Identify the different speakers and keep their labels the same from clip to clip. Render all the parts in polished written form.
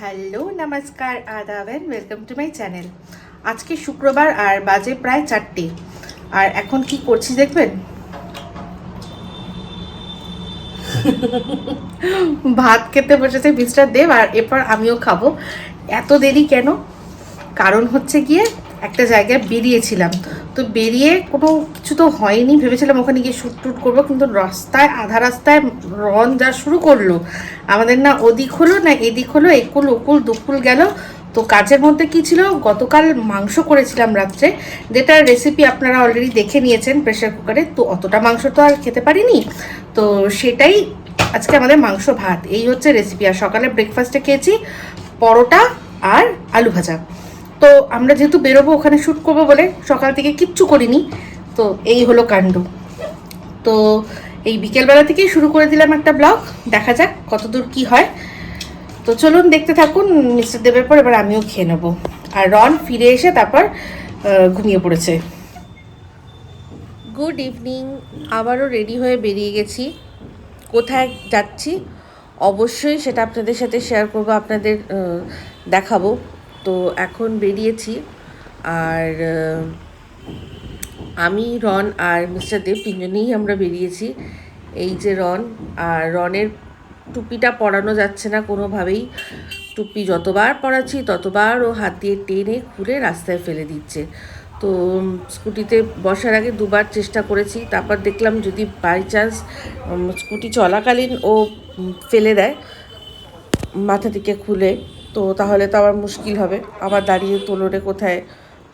Speaker 1: Hello নমস্কার আদাব and welcome to my channel. আজকে শুক্রবার আর বাজে প্রায় 4টে। আর এখন কি করছি দেখবেন। ভাত খেতে বসেছে মিস্টার দেব, আর এরপর আমিও খাবো। এত দেরি কেন? কারণ হচ্ছে গিয়ে একটা জায়গায় বেরিয়েছিলাম, তো বেরিয়ে কোনো কিছু তো হয়নি, ভেবেছিলাম ওখানে গিয়ে শ্যুট টুট করবো, কিন্তু রাস্তায় আধা রাস্তায় রন যা শুরু করলো, আমাদের না ওদিক হলো না এদিক হলো, একুল ওকুল দুকুল গেল। তো কাজের মধ্যে কি ছিল, গতকাল মাংস করেছিলাম রাত্রে, যেটার রেসিপি আপনারা অলরেডি দেখে নিয়েছেন প্রেশার কুকারে। তো অতটা মাংস তো আর খেতে পারিনি, তো সেটাই আজকে আমাদের মাংস ভাত, এই হচ্ছে রেসিপি। আর সকালে ব্রেকফাস্টে খেয়েছি পরোটা আর আলু ভাজা। তো আমরা যেহেতু বেরোবো ওখানে শ্যুট করবো বলে সকাল থেকে কিচ্ছু করিনি, তো এই হলো কাণ্ড। তো এই বিকেলবেলা থেকেই শুরু করে দিলাম একটা ব্লগ, দেখা যাক কতদূর কি হয়। তো চলুন দেখতে থাকুন। মিস্টার দেবের পর এবার আমিও খেয়ে নেবো। আর রন ফিরে এসে তারপর ঘুমিয়ে পড়েছে। গুড ইভিনিং, আবারও রেডি হয়ে বেরিয়ে গেছি। কোথায় যাচ্ছি অবশ্যই সেটা আপনাদের সাথে শেয়ার করবো, আপনাদের দেখাবো। তো এখন বেরিয়েছি, আর আমি, রন আর মিস্টার দেব তিনজনেই আমরা বেরিয়েছি। এই যে রন, আর রনের টুপিটা পরানো যাচ্ছে না কোনোভাবেই। টুপি যতবার পরাচ্ছি ততবার ও হাত দিয়ে টেনে খুলে রাস্তায় ফেলে দিচ্ছে। তো স্কুটিতে বসার আগে দুবার চেষ্টা করেছি, তারপর দেখলাম যদি বাই চান্স স্কুটি চলাকালীন ও ফেলে দেয় মাথা থেকে খুলে, তো তাহলে তো আবার মুশকিল হবে, আবার দাঁড়িয়ে তোলরে কোথায়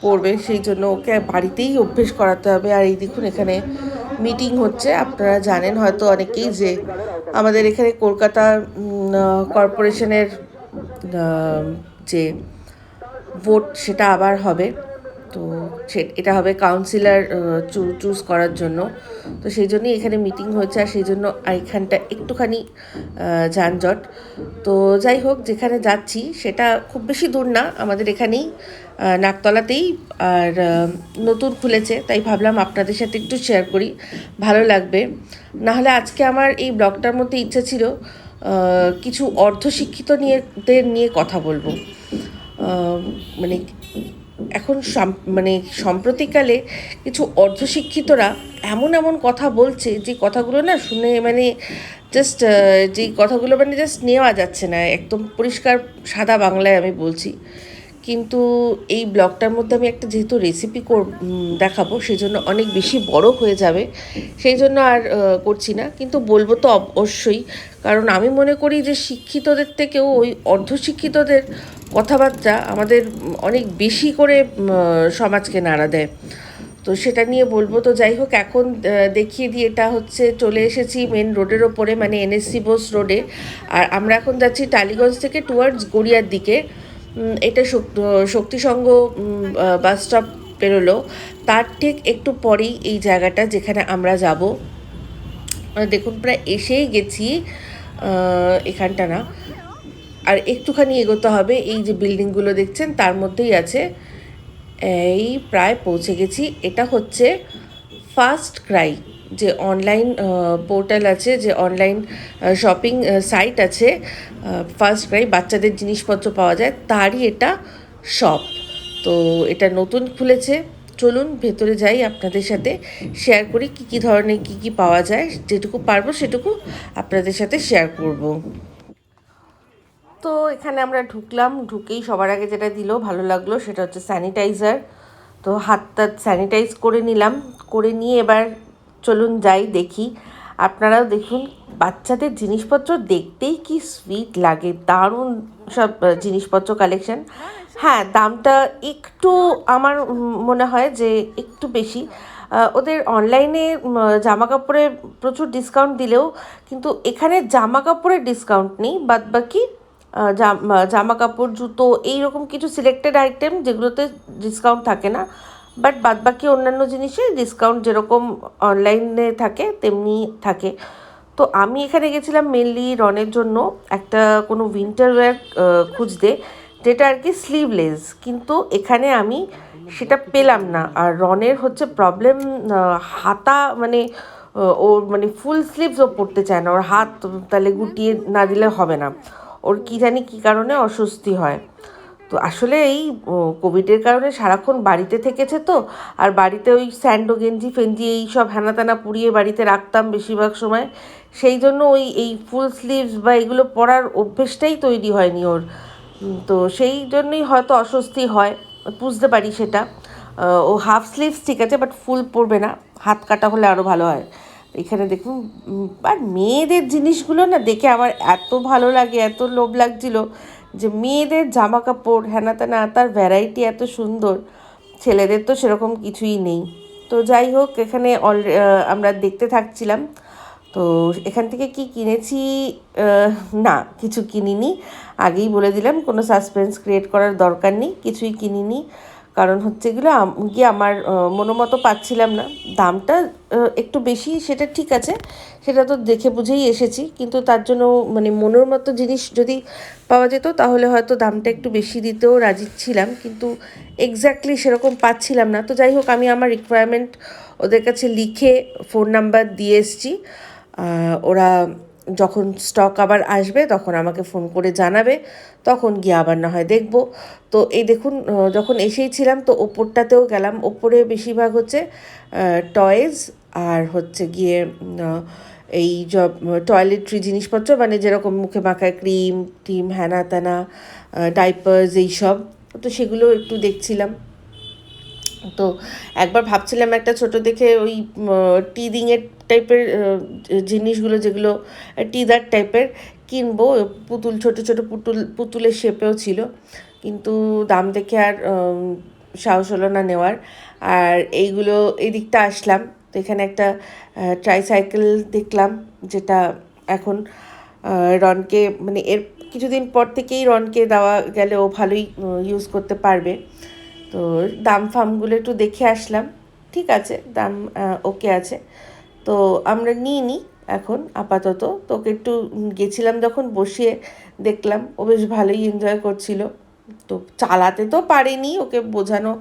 Speaker 1: পড়বে। সেই জন্য ওকে বাড়িতেই অভ্যেস করাতে হবে। আর এই দেখুন এখানে মিটিং হচ্ছে, আপনারা জানেন হয়তো অনেকেই যে আমাদের এখানে কলকাতা কর্পোরেশনের যে ভোট সেটা আবার হবে। তো এটা হবে কাউন্সিলর চুজ করার জন্য। তো সেই জন্যই এখানে মিটিং হয়েছে, আর সেই জন্য এইখানটা একটুখানি যানজট। তো যাই হোক, যেখানে যাচ্ছি সেটা খুব বেশি দূর না, আমাদের এখানেই নাকতলাতেই। আর নতুন খুলেছে, তাই ভাবলাম আপনাদের সাথে একটু শেয়ার করি, ভালো লাগবে। নাহলে আজকে আমার এই ব্লগটার মধ্যে ইচ্ছা ছিল কিছু অর্ধশিক্ষিত নিয়ে কথা বলবো। মানে এখন মানে সম্প্রতিকালে কিছু অর্ধশিক্ষিতরা এমন এমন কথা বলছে, যে কথাগুলো না শুনে মানে জাস্ট যেই কথাগুলো মানে জাস্ট নেওয়া যাচ্ছে না, একদম পরিষ্কার সাদা বাংলায় আমি বলছি। কিন্তু এই ব্লগটার মধ্যে আমি একটা যেহেতু রেসিপি দেখাবো, সেই জন্য অনেক বেশি বড় হয়ে যাবে, সেই জন্য আর করছি না। কিন্তু বলবো তো অবশ্যই, কারণ আমি মনে করি যে শিক্ষিতদের থেকেও ওই অর্ধশিক্ষিতদের কথাবার্তা আমাদের অনেক বেশি করে সমাজকে নাড়া দেয়। তো সেটা নিয়ে বলবো। তো যাই হোক, এখন দেখিয়ে দিই, এটা হচ্ছে চলে এসেছি মেন রোডের ওপরে, মানে এনএসসি বোস রোডে। আর আমরা এখন যাচ্ছি টালিগঞ্জ থেকে টুয়ার্ডস গড়িয়ার দিকে। এটা শক্তিসংঘ বাস স্টপ পেরোলো, তার ঠিক একটু পরেই এই জায়গাটা যেখানে আমরা যাব। দেখুন প্রায় এসেই গেছি এখানটা না, আর একটুখানি এগোতে হবে। এই যে বিল্ডিংগুলো দেখছেন তার মধ্যেই আছে, এই প্রায় পৌঁছে গেছি। এটা হচ্ছে ফার্স্ট ক্রাই, যে অনলাইন পোর্টাল আছে, যে অনলাইন শপিং সাইট আছে, ফার্স্ট ক্রাই, বাচ্চাদের জিনিসপত্র পাওয়া যায়, তারই এটা শপ। তো এটা নতুন খুলেছে। চলুন ভেতরে যাই, আপনাদের সাথে শেয়ার করি কী কী ধরনের কী কী পাওয়া যায়, যেটুকু পারবো সেটুকু আপনাদের সাথে শেয়ার করব। তো এখানে আমরা ঢুকলাম, ঢুকেই সবার আগে যেটা দিল ভালো লাগলো সেটা হচ্ছে স্যানিটাইজার। তো হাতটা স্যানিটাইজ করে নিলাম, করে নিয়ে এবার চলুন যাই দেখি। আপনারাও দেখুন, বাচ্চাদের জিনিসপত্র দেখতেই কি সুইট লাগে, দারুণ সব জিনিসপত্র কালেকশন। হ্যাঁ, দামটা একটু আমার মনে হয় যে একটু বেশি। ওদের অনলাইনে জামা কাপড়ে প্রচুর ডিসকাউন্ট দিলেও কিন্তু এখানে জামা কাপড়ের ডিসকাউন্ট নেই, বাদবাকি জামা কাপড়, জুতো, এইরকম কিছু সিলেক্টেড আইটেম যেগুলোতে ডিসকাউন্ট থাকে না, বাট বাদবাকি অন্যান্য জিনিসে ডিসকাউন্ট যেরকম অনলাইনে থাকে তেমনি থাকে। তো আমি এখানে গেছিলাম মেনলি রনের জন্য একটা কোনো উইন্টার ওয়্যার খুঁজতে, যেটা আর কি স্লিভলেস, কিন্তু এখানে আমি সেটা পেলাম না। আর রনের হচ্ছে প্রবলেম, হাতা মানে ওর মানে ফুল স্লিভস ও পরতে চায় না, ওর হাত তাহলে গুটিয়ে না দিলে হবে না, ওর কী জানি কী কারণে অস্বস্তি হয়। তো আসলে এই কোভিডের কারণে সারাক্ষণ বাড়িতে থেকেছে তো, আর বাড়িতে ওই স্যান্ডো গেঞ্জি ফেঞ্জি এই সব হ্যানা ত্যানা পুড়িয়ে বাড়িতে রাখতাম বেশিরভাগ সময়, সেই জন্য এই ফুল স্লিভস বা এগুলো পরার অভ্যেসটাই তৈরি হয়নি ওর। তো সেই জন্যই হয়তো অস্বস্তি হয়, বুঝতে পারি সেটা। ও হাফ স্লিভস ঠিক আছে, বাট ফুল পরবে না, হাত কাটা হলে আরও ভালো হয়। এখানে দেখুন, আর মেয়েদের জিনিসগুলো না দেখে আমার এত ভালো লাগে, এত লোভ লাগছিল যে মেয়েদের জামা কাপড় হ্যানা ত্যানা, তার ভ্যারাইটি এত সুন্দর। ছেলেদের তো সেরকম কিছুই নেই। তো যাই হোক, এখানে আমরা দেখতে থাকছিলাম। তো এখান থেকে কি কিনেছি, না কিছু কিনিনি, আগেই বলে দিলাম, কোনো সাসপেন্স ক্রিয়েট করার দরকার নেই, কিছুই কিনিনি। কারণ হচ্ছে এগুলো গিয়ে আমার মনোমতো পাচ্ছিলাম না। দামটা একটু বেশি, সেটা ঠিক আছে, সেটা তো দেখে বুঝেই এসেছি, কিন্তু তার জন্য মানে মনের মতো জিনিস যদি পাওয়া যেত তাহলে হয়তো দামটা একটু বেশি দিতেও রাজি ছিলাম, কিন্তু এক্স্যাক্টলি সেরকম পাচ্ছিলাম না। তো যাই হোক, আমি আমার রিকোয়ারমেন্ট ওদের কাছে লিখে ফোন নাম্বার দিয়ে এসেছি। ওরা যখন স্টক আবার আসবে তখন আমাকে ফোন করে জানাবে, তখন গিয়ে আবার না হয় দেখব। তো এই দেখুন, যখন এসেইছিলাম তো ওপরটাতেও গেলাম, ওপরে বেশিরভাগ হচ্ছে টয়েজ, আর হচ্ছে গিয়ে এই সব টয়লেট্রি জিনিসপত্র, মানে যেরকম মুখে মাখায় ক্রিম টিম হ্যানা ত্যানা, ডাইপার্স এইসব, তো সেগুলো একটু দেখছিলাম। তো একবার ভাবছিলাম একটা ছোট দেখে ওই টিদিংয়ের টাইপের জিনিসগুলো, যেগুলো টিদার টাইপের কিনবো, পুতুল ছোট ছোট পুতুলের শেপেও ছিল, কিন্তু দাম দেখে আর সাহস হলো না নেওয়ার। আর এইগুলো এই দিকটা আসলাম, তো এখানে একটা ট্রাইসাইকেল দেখলাম, যেটা এখন রনকে, মানে এর কিছুদিন পর থেকেই রনকে দেওয়া গেলে ও ভালোই ইউজ করতে পারবে। তো দাম ফামগুলো একটু দেখে আসলাম, ঠিক আছে, দাম ওকে আছে। তো আমরা নিই নি এখন আপাতত। তো ওকে একটু গেছিলাম যখন, বসিয়ে দেখলাম, ও বেশ ভালোই এনজয় করছিল। তো চালাতে তো পারিনি, ওকে বোঝানো,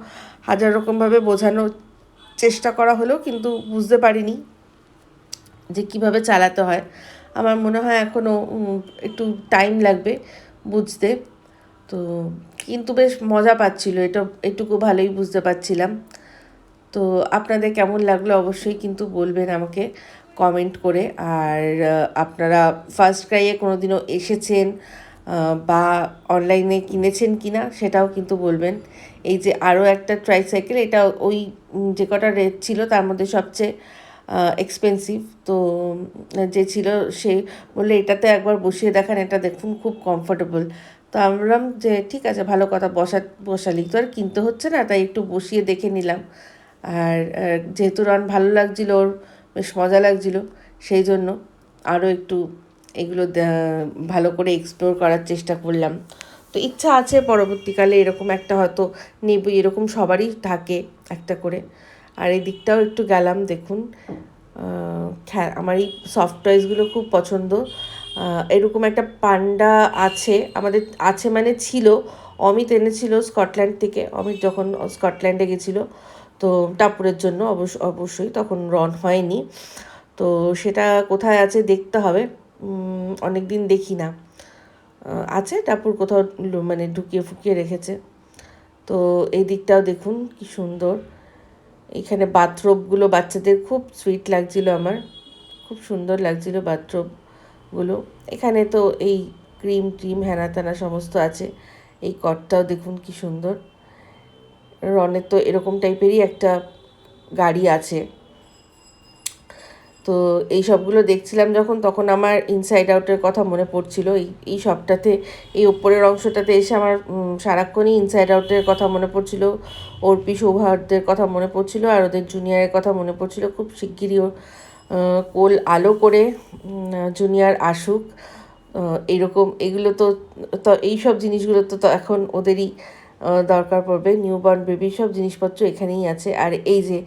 Speaker 1: হাজার রকমভাবে বোঝানোর চেষ্টা করা হলো, কিন্তু বুঝতে পারিনি যে কীভাবে চালাতে হয়। আমার মনে হয় এখনও একটু টাইম লাগবে বুঝতে। তো কিন্তু বেশ মজা পাচ্ছিল, এটুকু ভালোই বুঝতে পারছিলাম। তো আপনাদের কেমন লাগলো অবশ্যই কিন্তু বলবেন আমাকে কমেন্ট করে। আর আপনারা ফার্স্ট ক্রাইয়ে কোনো দিনও এসেছেন বা অনলাইনে কিনেছেন কি না সেটাও কিন্তু বলবেন। এই যে আরও একটা ট্রাইসাইকেল, এটা ওই যে কটা রেট ছিল তার মধ্যে সবচেয়ে এক্সপেন্সিভ। তো যে ছিল সে বললে এটাতে একবার বসিয়ে দেখান, এটা দেখুন খুব কমফোর্টেবল। তো আমি বললাম যে ঠিক আছে, ভালো কথা, বসালি তো আর কিনতে হচ্ছে না, তাই একটু বসিয়ে দেখে নিলাম। আর যেহেতু রন ভালো লাগছিলো, ওর বেশ মজা লাগছিলো, সেই জন্য আরও একটু এগুলো ভালো করে এক্সপ্লোর করার চেষ্টা করলাম। তো ইচ্ছা আছে পরবর্তীকালে এরকম একটা হয়তো নেবই, এরকম সবারই থাকে একটা করে। আর এই দিকটাও একটু গেলাম, দেখুন আমার এই সফট টয়েসগুলো খুব পছন্দ। এরকম একটা পান্ডা আছে আমাদের, আছে মানে ছিল, অমিত এনেছিল স্কটল্যান্ড থেকে, অমিত যখন স্কটল্যান্ডে গেছিলো তো টাপুরের জন্য, অবশ্যই তখন রন হয়নি। তো সেটা কোথায় আছে দেখতে হবে, অনেক দিন দেখি না, আছে টাপুর কোথাও মানে ঢুকিয়ে ফুকিয়ে রেখেছে। তো এই দিকটাও দেখুন কি সুন্দর, এখানে বাথরোবগুলো বাচ্চাদের খুব সুইট লাগছিল, আমার খুব সুন্দর লাগছিল বাথরোবগুলো। এখানে তো এই ক্রিম ট্রিম হ্যানা ত্যানা সমস্ত আছে। এই কটটাও দেখুন কি সুন্দর, রনের তো এরকম টাইপেরই একটা গাড়ি আছে। তো এই সবগুলো দেখছিলাম যখন, তখন আমার ইনসাইড আউটের কথা মনে পড়ছিল। এই সবটাতে, এই ওপরের অংশটাতে এসে আমার সারাক্ষণই ইনসাইড আউটের কথা মনে পড়ছিল, অর্পি সৌভাগ্যদের কথা মনে পড়ছিল, আর ওদের জুনিয়রের কথা মনে পড়ছিল। খুব শিগগিরই ওর কোল আলো করে জুনিয়র আসুক, এইরকম এগুলো তো, এইসব জিনিসগুলো তো এখন ওদেরই দরকার পড়বে। নিউবর্ন বেবি সব জিনিসপত্র এখানেই আছে। আর এই যে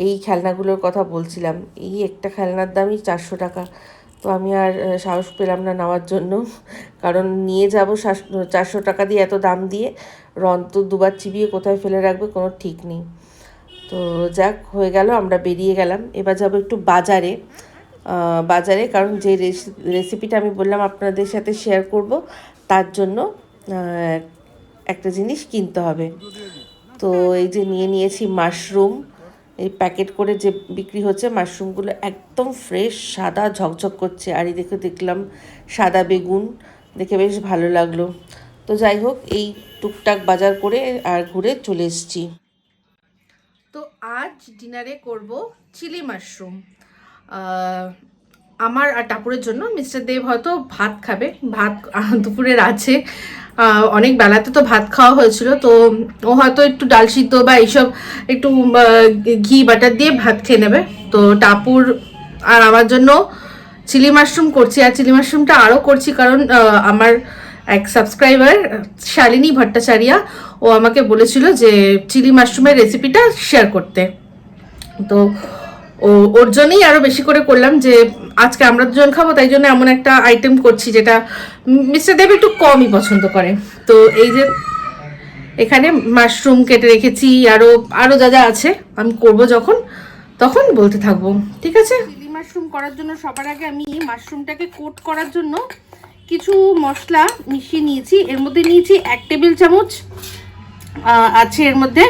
Speaker 1: এই খেলনাগুলোর কথা বলছিলাম, এই একটা খেলনার দামই 400 টাকা। তো আমি আর সাহস পেলাম না নেওয়ার জন্য, কারণ নিয়ে যাব 400 টাকা দিয়ে, এত দাম দিয়ে রন তো দুবার চিবিয়ে কোথায় ফেলে রাখবে কোনো ঠিক নেই। তো যাক, হয়ে গেল, আমরা বেরিয়ে গেলাম। এবার যাবো একটু বাজারে, কারণ যে রেসিপিটা আমি বললাম আপনাদের সাথে শেয়ার করব, তার জন্য একটা জিনিস কিনতে হবে। তো এই যে নিয়েছি মাশরুম, এই প্যাকেট করে যে বিক্রি হচ্ছে মাশরুমগুলো একদম ফ্রেশ সাদা ঝকঝক করছে। আর এই দেখলাম সাদা বেগুন, দেখে বেশ ভালো লাগলো। তো যাই হোক, এই টুকটাক বাজার করে আর ঘুরে চলে এসেছি। তো আজ ডিনারে করব চিলি মাশরুম আমার আর টাপুরের জন্য। মিস্টার দেব হয়তো ভাত খাবে, ভাত দুপুরের আছে, অনেক বেলাতে তো ভাত খাওয়া হয়েছিল, তো ও হয়তো একটু ডাল সিদ্ধ বা এইসব একটু ঘি বাটার দিয়ে ভাত খেয়ে নেবে। তো টাপুর আর আমার জন্য চিলি মাশরুম করছি, আর চিলি মাশরুমটা আরও করছি কারণ আমার এক সাবস্ক্রাইবার শালিনী ভট্টাচার্যা, ও আমাকে বলেছিল যে চিলি মাশরুমের রেসিপিটা শেয়ার করতে। তো ওর জন্যই আরও বেশি করে করলাম, যে আজকে আমরা দুজন খাবো, তাই জন্য এমন একটা আইটেম করছি যেটা মিস্টার দেব একটু কমই পছন্দ করে। তো এই যে এখানে মাশরুম কেটে রেখেছি, আরও যা যা আছে আমি করব যখন তখন বলতে থাকবো, ঠিক আছে? চিলি মাশরুম করার জন্য সবার আগে আমি মাশরুমটাকে কোট করার জন্য কিছু মশলা মিশিয়ে নিয়েছি। এর মধ্যে নিয়েছি 1 টেবিল চামচ আছে এর মধ্যে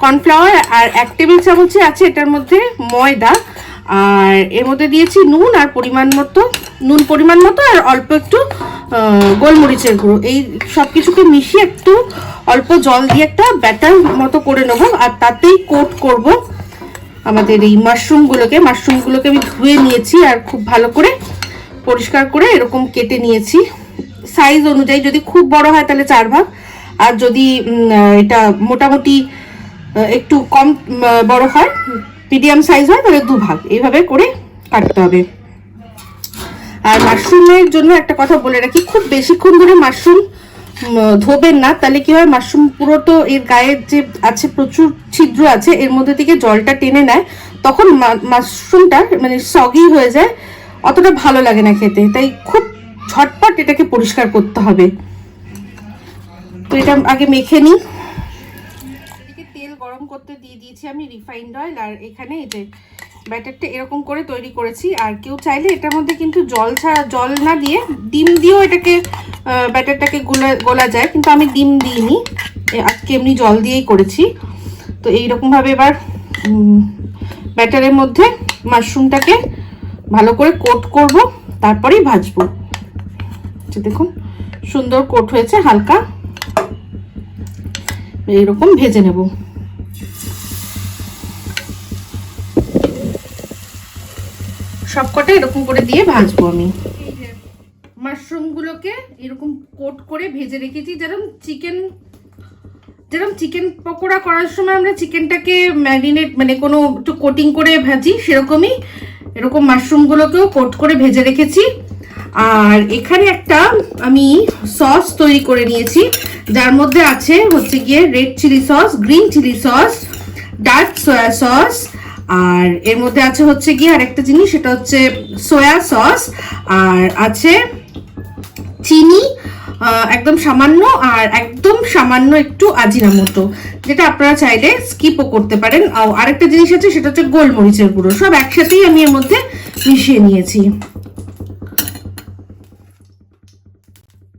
Speaker 1: কর্নফ্লাওয়ার, আর 1 টেবিল চামচে আছে এটার মধ্যে ময়দা, আর এর মধ্যে দিয়েছি নুন আর পরিমাণ মতো আর অল্প একটু গোলমরিচের গুঁড়ো। এই সব কিছুকে মিশিয়ে একটু অল্প জল দিয়ে একটা ব্যাটার মতো করে নেবো, আর তাতেই কোট করব আমাদের এই মাশরুমগুলোকে আমি ধুয়ে নিয়েছি আর খুব ভালো করে পরিষ্কার করে এরকম কেটে নিয়েছি সাইজ অনুযায়ী। যদি খুব বড় হয় তাহলে 4 ভাগ, আর যদি এটা মোটামুটি একটু কম বড় হয়, মিডিয়াম সাইজ হয়, তাহলে 2 ভাগ, এইভাবে করে কাটতে হবে। আর মাশরুমের জন্য একটা কথা বলে রাখি, খুব বেশিক্ষণ ধরে মাশরুম ধোবেন না, তাহলে কি হয় মাশরুম পুরো তো এর গায়ে যে আছে প্রচুর ছিদ্র আছে, এর মধ্যে থেকে জলটা টেনে নেয়, তখন মাশরুমটা মানে সগি হয়ে যায়, অতটা ভালো লাগে না খেতে। তাই খুব ঝটপট এটাকে পরিষ্কার করতে হবে। তো এটা আগে মেখে নিই। এদিকে তেল গরম করতে দিয়ে দিয়েছি আমি রিফাইন্ড অয়েল, আর এখানে এই যে ব্যাটারটা এরকম করে তৈরি করেছি। আর কেউ চাইলে এটার মধ্যে কিন্তু জল না দিয়ে ডিম দিয়েও এটাকে ব্যাটারটাকে গোলা যায়, কিন্তু আমি ডিম দিইনি, আজকে এমনি জল দিয়েই করেছি। তো এইরকমভাবে এবার ব্যাটারের মধ্যে মাশরুমটাকে ভালো করে কোট করব, তারপরেই ভাজবো। দেখুন সুন্দর কোট হয়েছে, হালকা এইরকম ভেজে নেব। সবকটা এরকম করে দিয়ে ভাজবো আমি। মাশরুমগুলোকে এরকম কোট করে ভেজে রেখেছি, যেরকম চিকেন পকোড়া করার সময় আমরা চিকেনটাকে ম্যারিনেট মানে কোনো একটু কোটিং করে ভাজি, সেরকমই এরকম মাশরুমগুলোকেও কোট করে ভেজে রেখেছি। আর এখানে একটা আমি সস তৈরি করে নিয়েছি, যার মধ্যে আছে হচ্ছে গিয়ে red chilli sauce, green chilli sauce, dark soya sauce, আর এর মধ্যে আছে হচ্ছে গিয়ে আরেকটা জিনিস, সেটা হচ্ছে সয়া সস, আর আছে চিনি একদম সামান্য, আর একদম সামান্য একটু আজিনামোটো, যেটা আপনারা চাইলে স্কিপও করতে পারেন। আরেকটা জিনিস আছে, সেটা হচ্ছে গোলমরিচের গুঁড়ো। সব একসাথেই আমি এর মধ্যে মিশিয়ে নিয়েছি।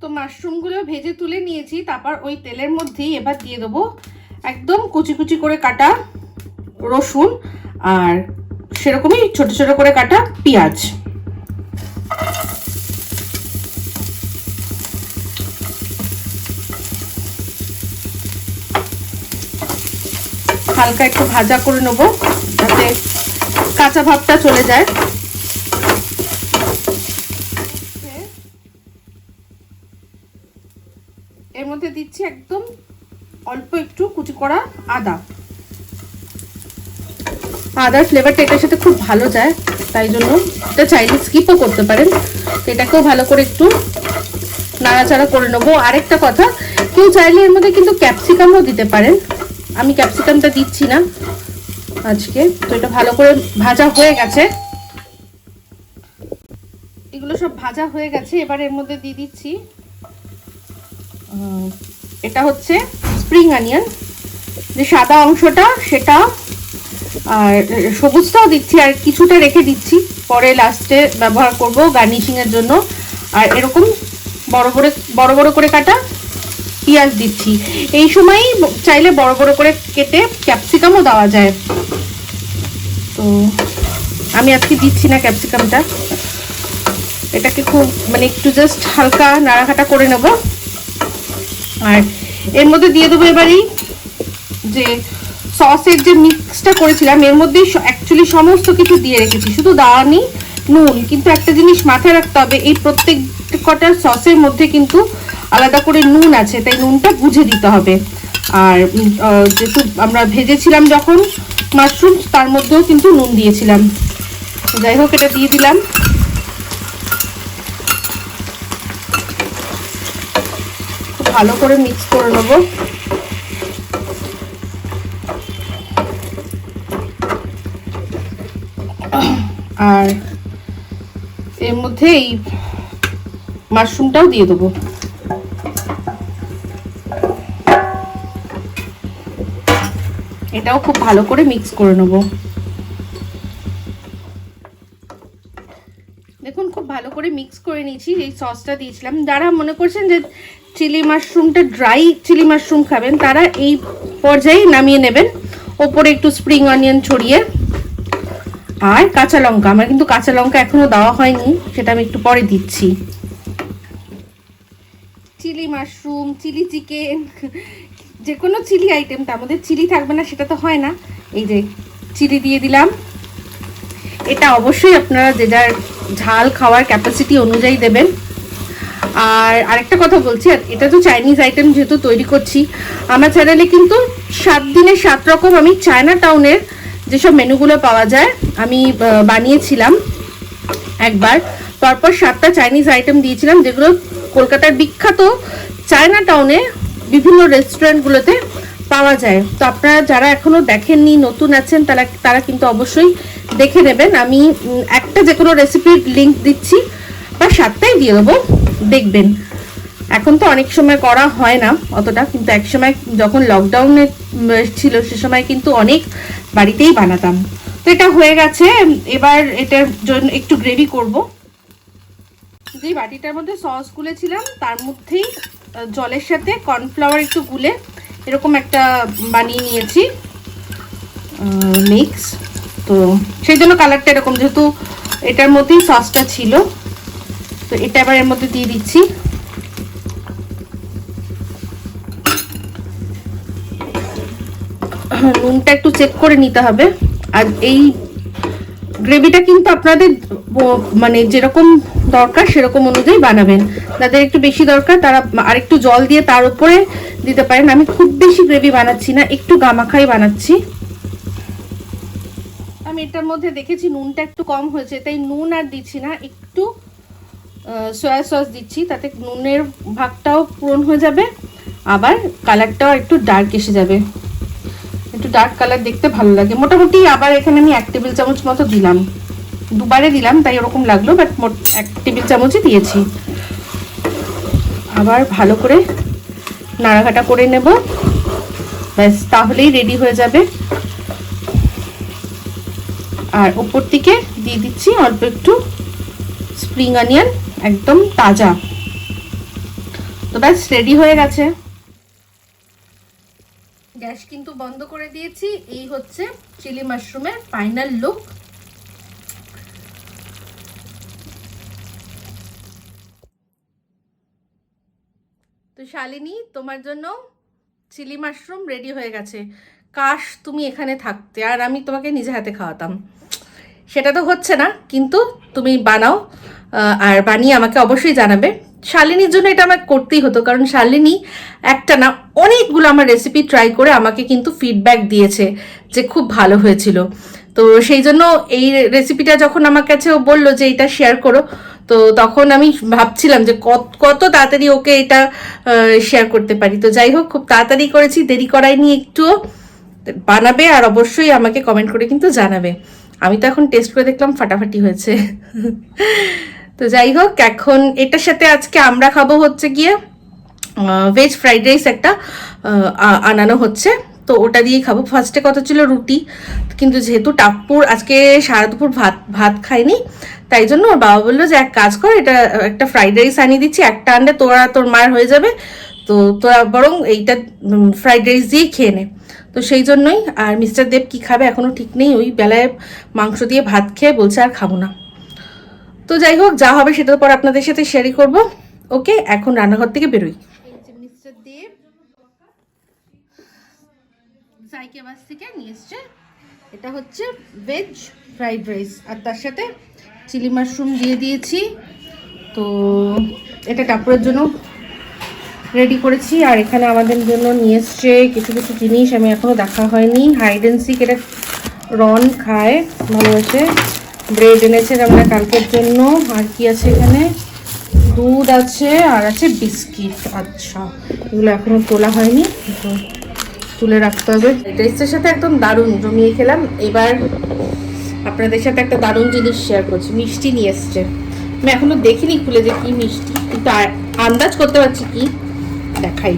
Speaker 1: তো মাশরুমগুলো ভেজে তুলে নিয়েছি, তারপর ওই তেলের মধ্যেই এবার দিয়ে দেবো একদম কুচি কুচি করে কাটা রসুন, আর সেরকমই ছোট ছোট করে কাটা পেঁয়াজ। হালকা একটু ভাজা করে নেবো যাতে কাঁচা ভাবটা চলে যায়। এর মধ্যে দিচ্ছি একদম অল্প একটু কুচি করা আদার ফ্লেভারটা এটার সাথে খুব ভালো যায়, তাই জন্য এটা চাইলে স্কিপও করতে পারেন। এটাকেও ভালো করে একটু নাড়াচাড়া করে নেবো। আরেকটা কথা, কেউ চাইলে এর মধ্যে কিন্তু ক্যাপসিকামও দিতে পারেন, আমি ক্যাপসিকামটা দিচ্ছি না আজকে। তো এটা ভালো করে ভাজা হয়ে গেছে, এগুলো সব ভাজা হয়ে গেছে। এবার এর মধ্যে দিয়ে দিচ্ছি এটা হচ্ছে স্প্রিং অনিয়ন, যে সাদা অংশটা সেটা, আর সবুজটাও দিচ্ছি, আর কিছুটা রেখে দিচ্ছি, পরে লাস্টে ব্যবহার করব গার্নিশিং এর জন্য। আর এরকম
Speaker 2: বড় বড় বড় করে কাটা পেঁয়াজ দিচ্ছি। এই সময় চাইলে বড় বড় করে কেটে ক্যাপসিকামও দেওয়া যায়, তো আমি আজকে দিচ্ছি না ক্যাপসিকামটা। এটাকে খুব মানে একটু জাস্ট হালকা নাড়াঘাটা করে নেব। আর এর মধ্যে দিয়ে দেবো এবারেই যে সসের যে মিক্সটা করেছিলাম, এর মধ্যেই অ্যাকচুয়ালি সমস্ত কিছু দিয়ে রেখেছি, শুধু দেওয়া নেই নুন। কিন্তু একটা জিনিস মাথায় রাখতে হবে, এই প্রত্যেক কটা সসের মধ্যে কিন্তু আলাদা করে নুন আছে, তাই নুনটা বুঝে দিতে হবে। আর যেহেতু আমরা ভেজেছিলাম যখন মাশরুম, তার মধ্যেও কিন্তু নুন দিয়েছিলাম। যাই হোক, এটা দিয়ে দিলাম। খুব ভালো করে মিক্স করে নেবো। আর এর মধ্যে এই মাশরুমটাও দিয়ে দেবো। এটাও খুব ভালো করে মিক্স করে নেব। দেখুন খুব ভালো করে মিক্স করে নিয়েছি। এই সসটা দিয়েছিলাম। যারা মনে করছেন যে চিলি মাশরুমটা ড্রাই চিলি মাশরুম খাবেন, তারা এই পর্যায়ে নামিয়ে নেবেন। ওপরে একটু স্প্রিং অনিয়ন ছড়িয়ে, আর কাঁচা লঙ্কা। আমার কিন্তু কাঁচা লঙ্কা এখনো দেওয়া হয়নি, সেটা আমি একটু পরে দিচ্ছি। চিলি মাশরুম, চিলি চিকেন, যে কোনো চিলি আইটেম, তার মধ্যে চিলি থাকবে না সেটা তো হয় না। এই যে চিলি দিয়ে দিলাম। এটা অবশ্যই আপনারা যে যার ঝাল খাওয়ার ক্যাপাসিটি অনুযায়ী দেবেন। আর আরেকটা কথা বলছি, এটা তো চাইনিজ আইটেম যেহেতু তৈরি করছি, আমার চ্যানেলে কিন্তু 7 দিনে 7 রকম আমি চায়না টাউনের যেসব মেনুগুলো পাওয়া যায় আমি বানিয়েছিলাম একবার। পরপর 7টা চাইনিজ আইটেম দিয়েছিলাম, যেগুলো কলকাতার বিখ্যাত চায়না টাউনে বিভিন্ন রেস্টুরেন্টগুলোতে পাওয়া যায়। তো আপনারা যারা এখনো দেখেননি, নতুন আছেন, তারা কিন্তু অবশ্যই দেখে নেবেন। আমি একটা যে কোনো রেসিপির লিঙ্ক দিচ্ছি, বা 7টাই দিয়ে দেবো, দেখবেন। এখন তো অনেক সময় করা হয় না অতটা, কিন্তু এক সময় যখন লকডাউনে ছিল সে সময় কিন্তু অনেক বাড়িতেই বানাতাম। তো এটা হয়ে গেছে। এবার এটার জন্য একটু গ্রেভি করব। যে বাটিটার মধ্যে সস গুলেছিলাম, তার মধ্যেই জলের সাথে কর্নফ্লাওয়ার একটু গুলে এরকম একটা বানিয়ে নিয়েছি মিক্স। তো সেই জন্য কালারটা এরকম, যেহেতু এটার মধ্যেই সসটা ছিল। তো এটা এবার এর মধ্যে দিয়ে দিচ্ছি। নুনটা একটু চেক করে নিতে হবে। আর এই গ্রেভিটা কিন্তু আপনাদের মানে যেরকম দরকার সেরকম অনুযায়ী বানাবেন। যাদের একটু বেশি দরকার তারা আরেকটু জল দিয়ে তার উপরে দিতে পারেন। আমি খুব বেশি গ্রেভি বানাচ্ছি না, একটু গামাখাই বানাচ্ছি। আমি এটার মধ্যে দেখেছি নুনটা একটু কম হয়েছে, তাই নুন আর দিচ্ছি না, একটু সয়া সস দিচ্ছি। তাতে নুনের ভাগটাও পূরণ হয়ে যাবে, আবার কালারটাও একটু ডার্ক এসে যাবে। একটু ডার্ক কালার দেখতে ভালো লাগে মোটামুটি। আবার এখানে আমি 1 টেবিল চামচ মতো দিলাম, দুবারে দিলাম তাই ওরকম লাগলো, বাট 1 টেবিল চামচই দিয়েছি। আবার ভালো করে নাড়াঘাটা করে নেব, ব্যাস তাহলেই রেডি হয়ে যাবে। আর ওপর থেকে দিয়ে দিচ্ছি অল্প একটু স্প্রিং অনিয়ন, একদম তাজা। তো ব্যাস রেডি হয়ে গেছে। গ্যাস কিন্তু বন্ধ করে দিয়েছি। এই হচ্ছে চিলি মাশরুমের ফাইনাল লুক। তো শালিনী, তোমার জন্য চিলি মাশরুম রেডি হয়ে গেছে। কাশ তুমি এখানে থাকতে আর আমি তোমাকে নিজে হাতে খাওয়াতাম। সেটা তো হচ্ছে না, কিন্তু তুমি বানাও আর বানিয়ে আমাকে অবশ্যই জানাবে। শালিনীর জন্য এটা আমাকে করতেই হতো, কারণ শালিনী একটা না অনেকগুলো আমার রেসিপি ট্রাই করে আমাকে কিন্তু ফিডব্যাক দিয়েছে যে খুব ভালো হয়েছিল। তো সেই জন্য এই রেসিপিটা যখন আমার কাছে ও বললো যে এটা শেয়ার করো, তো তখন আমি ভাবছিলাম যে কত তাড়াতাড়ি ওকে এটা শেয়ার করতে পারি। তো যাই হোক, খুব তাড়াতাড়ি করেছি, দেরি করাইনি একটুও। বানাবে আর অবশ্যই আমাকে কমেন্ট করে কিন্তু জানাবে। আমি তো এখন টেস্ট করে দেখলাম ফাটাফাটি হয়েছে। তো যাই হোক, এখন এটার সাথে আজকে আমরা খাবো হচ্ছে গিয়ে ভেজ ফ্রাইড রাইস একটা আনানো হচ্ছে, তো ওটা দিয়েই খাবো। ফার্স্টে কথা ছিল রুটি, কিন্তু যেহেতু টাপ্পুর আজকে সারা দুপুর ভাত খায়নি, তাই জন্য ওর বাবা বললো যে এক কাজ কর, এটা একটা ফ্রাইড রাইস আনিয়ে দিচ্ছি, একটা আনলে তোরা তোর মার হয়ে যাবে, তো তোরা বরং এইটা ফ্রাইড রাইস দিয়েই খেয়ে নে। তো সেই জন্যই। আর মিস্টার দেব কি খাবে এখনো ঠিক নেই, ওই বেলায় মাংস দিয়ে ভাত খেয়ে বলছে আর খাবো না। তো যাই হোক, যা হবে সেটার পর আপনাদের সাথে শেয়ারই করব। ওকে, এখন রান্নাঘর থেকে বেরোই। মিস্টার দেব সাইকেবাস থেকে নিয়ে এসছে, এটা হচ্ছে ভেজ ফ্রাইড রাইস, আর তার সাথে চিলি মাশরুম দিয়ে দিয়েছি। তো এটা টাপুরের জন্য রেডি করেছি। আর এখানে আমাদের জন্য নিয়ে এসছে কিছু কিছু জিনিস, আমি এখনও দেখা হয়নি। হাইড অ্যান্ড সিক, এটা রন খায় ভালোবাসে। ব্রেড এনেছে আমরা কালকের জন্য। আর কি আছে এখানে, দুধ আছে আর আছে বিস্কিট। আচ্ছা, এগুলো এখনও তোলা হয়নি, তো তুলে রাখতে হবে। রাইসের সাথে একদম দারুণ জমিয়ে খেলাম। এবার আপনাদের সাথে একটা দারুণ জিনিস শেয়ার করছি। মিষ্টি নিয়ে এসছে, আমি এখনো দেখিনি খুলে যে কি মিষ্টি, কিন্তু আন্দাজ করতে পারছি কি, দেখাই।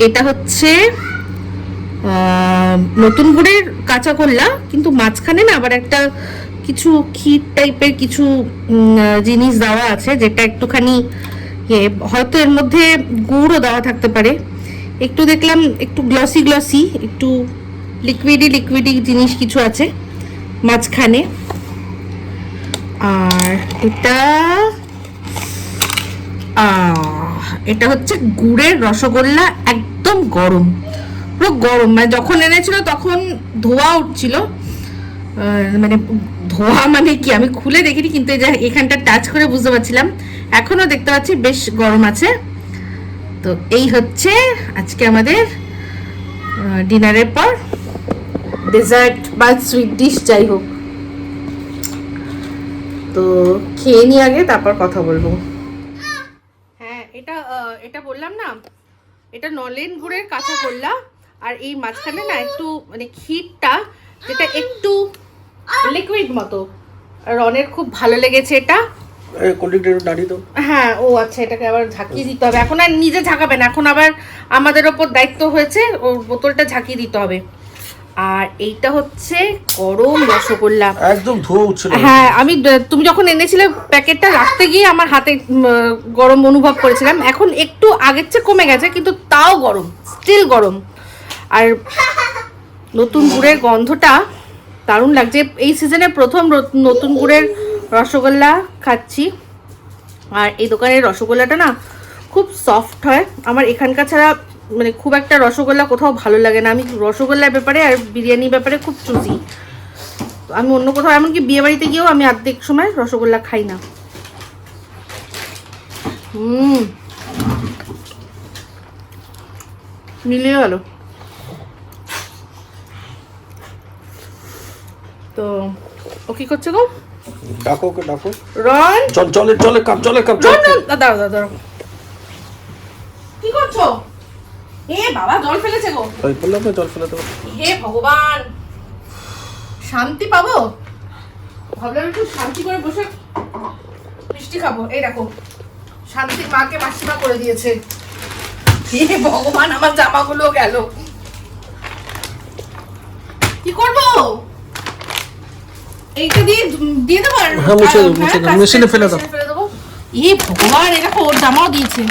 Speaker 2: এটা হচ্ছে নতুন গুড়ের কাঁচা গোল্লা, কিন্তু মাঝখানে না আবার একটা কিছু ক্ষীর টাইপের কিছু জিনিস দেওয়া আছে, যেটা একটুখানি হয়তো এর মধ্যে গুড়ও দেওয়া থাকতে পারে। একটু দেখলাম একটু গ্লসি গ্লসি, একটু লিকুইডি জিনিস কিছু আছে মাঝখানে। আর এটা হচ্ছে গুড়ের রসগোল্লা, একদম গরম, পুরো গরম। মানে যখন এনেছিল তখন ধোয়া উঠছিল, মানে ধোয়া মানে কি আমি খুলে দেখিনি, কিন্তু এই যে এখানটা টাচ করে বুঝতে পারছিলাম, এখনো দেখতে পাচ্ছি বেশ গরম আছে। তো এই হচ্ছে আজকে আমাদের ডিনারের পর ডেজার্ট বা সুইট ডিশ, যাই হোক। তো খেয়ে নি আগে, তারপর কথা বলবো। হ্যাঁ, এটা বললাম না, এটা নলেন গুড়ের কাঁচা গোল্লা। আর এই মাঝখানে না একটু মানে ক্ষীরটা, যেটা একটু লিকুইড মতো, রনের খুব ভালো লেগেছে এটা। হ্যাঁ, ও আচ্ছা, এটাকে আবার ঝাঁকিয়ে দিতে হবে। এখন আর নিজে ঝাঁকাবে না, এখন আবার আমাদের ওপর দায়িত্ব হয়েছে, ওর বোতলটা ঝাঁকিয়ে দিতে হবে। আর এইটা হচ্ছে গরম রসগোল্লা,
Speaker 3: একদম ধোয়া উঠছিল।
Speaker 2: হ্যাঁ, তুমি যখন এনেছিলে প্যাকেটটা রাখতে গিয়ে আমার হাতে গরম অনুভব করেছিলাম। এখন একটু আগের চেয়ে কমে গেছে, কিন্তু তাও গরম, স্টিল গরম। আর নতুন গুড়ের গন্ধটা দারুণ লাগছে। এই সিজনে প্রথম নতুন গুড়ের রসগোল্লা খাচ্ছি। আর এই দোকানের রসগোল্লাটা না খুব সফট হয়। আমার এখানকার ছাড়া মানে খুব একটা রসগোল্লা কোথাও ভালো লাগে না। আমি রসগোল্লার ব্যাপারে আর বিরিয়ানির ব্যাপারে খুব চুজি। আমি অন্য কোথাও, এমনকি বিয়ে বাড়িতে গিয়েও আমি অর্ধেক সময় রসগোল্লা খাই না। মিলিয়ে গেল। তো ও কি করছে গো?
Speaker 3: ডাকো ওকে, ডাকো।
Speaker 2: রন,
Speaker 3: চলে কাপ
Speaker 2: দাঁড়াও। কি করছো? এ বাবা, জল ফেলেছে গো।
Speaker 3: ওই বললাম না জল ফেলে দেবো।
Speaker 2: হে ভগবান, শান্তি পাবো ভাবলাম, একটু শান্তি করে বসে মিষ্টি খাবো। এই দেখো, শান্তির মাকে মাসিমা করে দিয়েছে। হে ভগবান, আমার জামাগুলো গেল, কি করবো? এইটা দিয়ে দেবো।
Speaker 3: হ্যাঁ, মুছে দাও, মেশিনে ফেলে দাও।
Speaker 2: এ ভগবান, এই দেখো ওর জামাও দিয়েছে।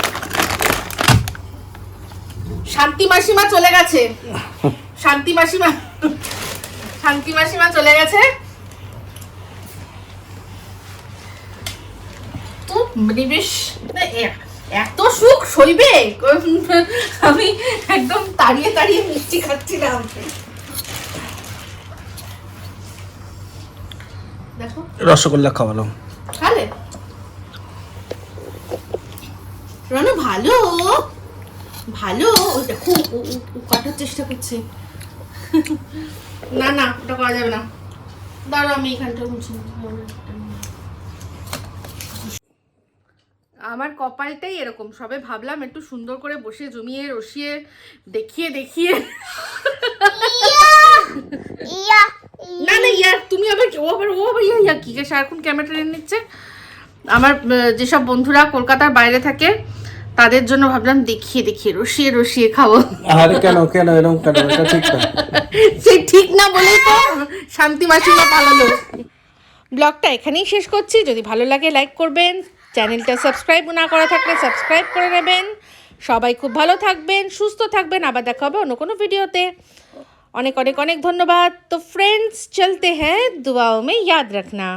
Speaker 2: শান্তি মাসিমা চলে গেছে, শান্তি মাসিমা চলে গেছে। তো বেশ, এত সুখ সইবে? আমি একদম তাড়িয়ে মিষ্টি খাচ্ছিলাম। দেখো,
Speaker 3: রসগোল্লা খাওয়ালাম।
Speaker 2: খালে রানু, ভালো ওই দেখো, ও কাটার চেষ্টা করছে। না ওটা করা যাবে না, দাঁড়াও আমি এখানটা মুছে। আমার কপালটাই এরকম, সবে ভাবলাম একটু সুন্দর করে বসে জমিয়ে রসিয়ে দেখিয়ে না ইয়ার, তুমি আবার ও ইয়া কি সারাক্ষণ ক্যামেরা নিচ্ছে। আমার যেসব বন্ধুরা কলকাতার বাইরে থাকে তাদের জন্য ভাবলাম দেখিয়ে দেখিয়ে রসিয়ে রসিয়ে খাবো।
Speaker 3: আরে কেন কেন এরকম কেন, এটা ঠিক না।
Speaker 2: সেই ঠিক না বলেই তো শান্তি মাসিমা পালালো। ব্লগটা এখানেই শেষ করছি। যদি ভালো লাগে লাইক করবেন, চ্যানেলটা সাবস্ক্রাইব না করা থাকলে সাবস্ক্রাইব করে নেবেন। সবাই খুব ভালো থাকবেন, সুস্থ থাকবেন। আবার দেখা হবে অন্য কোনো ভিডিওতে। অনেক অনেক অনেক ধন্যবাদ। তো फ्रेंड्स चलते हैं, दुआओं में याद रखना।